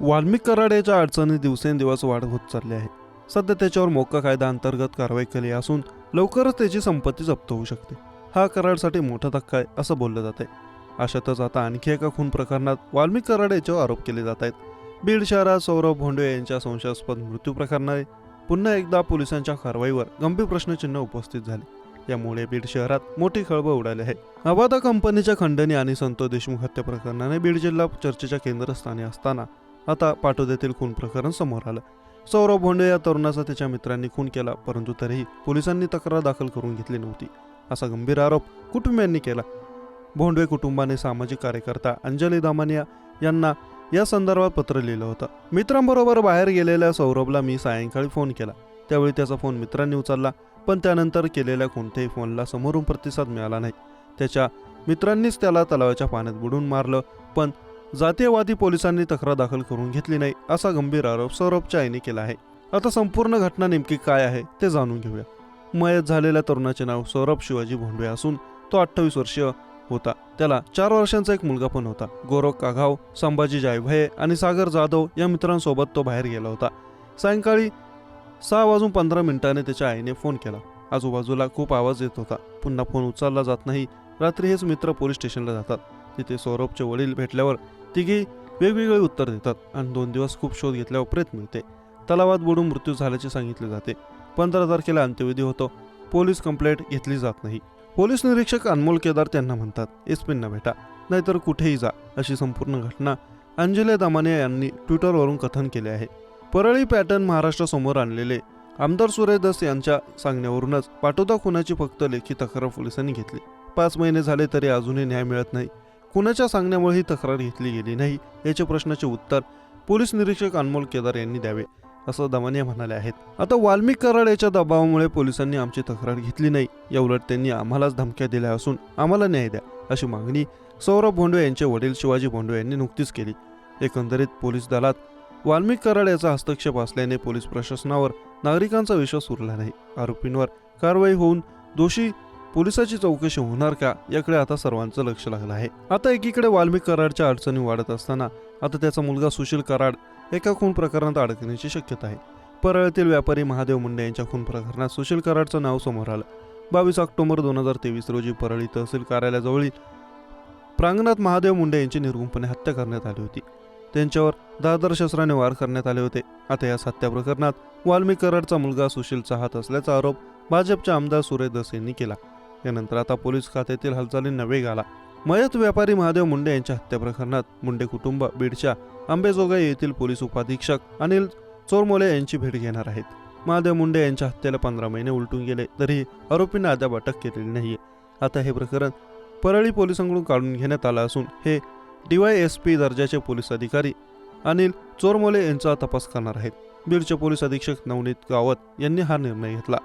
वाल्मिक कराडेच्या अडचणी दिवसेंदिवस वाढ होत चालली आहे. सध्या त्याच्यावर मोक्का कायदा अंतर्गत कारवाई केली असून लवकरच त्याची संपत्ती जप्त होऊ शकते. हा कराडसाठी मोठा धक्का आहे असं बोललं जात आहे. अशातच आता आणखी एका खून प्रकरणात वाल्मिक कराड याच्यावर आरोप केले जात आहेत. बीड शहरात सौरभ भोंडवे यांच्या संशयास्पद मृत्यू प्रकरणाने पुन्हा एकदा पोलिसांच्या कारवाईवर गंभीर प्रश्नचिन्ह उपस्थित झाले. यामुळे बीड शहरात मोठी खळबळ उडाली आहे. अवादा कंपनीच्या खंडणी आणि संतोष देशमुख हत्या प्रकरणाने बीड जिल्हा चर्चेच्या केंद्रस्थानी असताना आता पाटोद्यातील खून प्रकरण समोर आलं. सौरभ भोंडवे या तरुणाचा त्याच्या मित्रांनी खून केला, परंतु तरीही पोलिसांनी तक्रार दाखल करून घेतली नव्हती, असा गंभीर आरोप कुटुंबियांनी केला. भोंडवे कुटुंबाने सामाजिक कार्यकर्ता अंजली दामानिया यांना या संदर्भात पत्र लिहिलं होतं. मित्रांबरोबर बाहेर गेलेल्या सौरभला मी सायंकाळी फोन केला. त्यावेळी त्याचा फोन मित्रांनी उचलला, पण त्यानंतर केलेल्या कोणत्याही फोनला समोरून प्रतिसाद मिळाला नाही. त्याच्या मित्रांनीच त्याला तलावाच्या पाण्यात बुडून मारलं, पण जातीयवादी पोलिसांनी तक्रार दाखल करून घेतली नाही, असा गंभीर आरोप सौरभच्या आईने केला आहे. आता संपूर्ण घटना नेमकी काय आहे ते जाणून घेऊया. मयत झालेल्या तरुणाचे नाव सौरभ शिवाजी भोंडवे असून तो 28 वर्षीय होता. त्याला 4 वर्षांचा एक मुलगा पण होता. गौरव काघाव, संभाजी जायभये आणि सागर जाधव या मित्रांसोबत तो बाहेर गेला होता. सायंकाळी 6:15 त्याच्या आईने फोन केला. आजूबाजूला खूप आवाज येत होता. पुन्हा फोन उचलला जात नाही. रात्री हेच मित्र पोलीस स्टेशनला जातात. तिथे सौरभचे वडील भेटल्यावर तिघी वेगवेगळे उत्तर देतात आणि 2 दिवस खूप शोध घेतल्यावर प्रेत मिळते. तलावात बुडून मृत्यू झाल्याचे सांगितले जाते. 15 तारखेला अंत्यविधी होतो. पोलीस कंप्लेंट घेतली जात नाही. पोलीस निरीक्षक अनमोल केदार त्यांना म्हणतात, एसपींना भेटा, नाहीतर कुठेही जा, अशी संपूर्ण घटना अंजली दामानिया यांनी ट्विटरवरून कथन केले आहे. परळी पॅटर्न महाराष्ट्र समोर आणलेले आमदार सुरेश दस यांच्या सांगण्यावरूनच पाटोदा खुनाची फक्त लेखी तक्रार पोलिसांनी घेतली. 5 महिने झाले तरी अजूनही न्याय मिळत नाही. कुणाच्या सांगण्यामुळे ही तक्रार घेतली गेली नाही, याच्या प्रश्नाचे उत्तर पोलीस निरीक्षक अनमोल केदार यांनी द्यावे, असं दामानिया म्हणाले आहेत. आता वाल्मिक कराड याच्या दबावामुळे पोलिसांनी आमची तक्रार घेतली नाही, याउलट त्यांनी आम्हालाच धमक्या दिल्या असून आम्हाला न्याय द्या, अशी मागणी सौरभ भोंडवे यांचे वडील शिवाजी भोंडवे यांनी नुकतीच केली. एकंदरीत पोलीस दलात वाल्मिक कराड याचा हस्तक्षेप असल्याने पोलीस प्रशासनावर नागरिकांचा विश्वास उरला नाही. आरोपींवर कारवाई होऊन दोषी पोलिसाची चौकशी होणार का, याकडे आता सर्वांचं लक्ष लागलं आहे. आता एकीकडे वाल्मिक कराडच्या अडचणी वाढत असताना आता त्याचा मुलगा सुशील कराड एका खून प्रकरणात अडकण्याची शक्यता आहे. परळीतील व्यापारी महादेव मुंडे यांच्या खून प्रकरणात सुशील कराडचं नाव समोर आलं. 22 ऑक्टोबर 2023 रोजी परळी तहसील कार्यालयाजवळील प्रांगणात महादेव मुंडे यांची निर्गुणपणे हत्या करण्यात आली होती. त्यांच्यावर धारदार शस्त्राने वार करण्यात आले होते. आता या हत्या प्रकरणात वाल्मिक कराडचा मुलगा सुशीलचा हात असल्याचा आरोप भाजपचे आमदार सुरेश दस यांनी केला. यानंतर आता पोलीस खात्यातील हालचालींना वेग आला. मयत व्यापारी महादेव मुंडे यांच्या हत्या प्रकरणात मुंडे कुटुंब बीडच्या अंबेजोगाई येथील पोलीस उपाधीक्षक अनिल चोरमोले यांची भेट घेणार आहेत. महादेव मुंडे यांच्या हत्येला 15 महिने उलटून गेले तरीही आरोपींना अद्याप अटक केलेली नाहीये. आता हे प्रकरण परळी पोलिसांकडून काढून घेण्यात आलं असून हे DYSP दर्जाचे पोलीस अधिकारी अनिल चोरमोले यांचा तपास करणार आहेत. बीडचे पोलीस अधीक्षक नवनीत गावत यांनी हा निर्णय घेतला.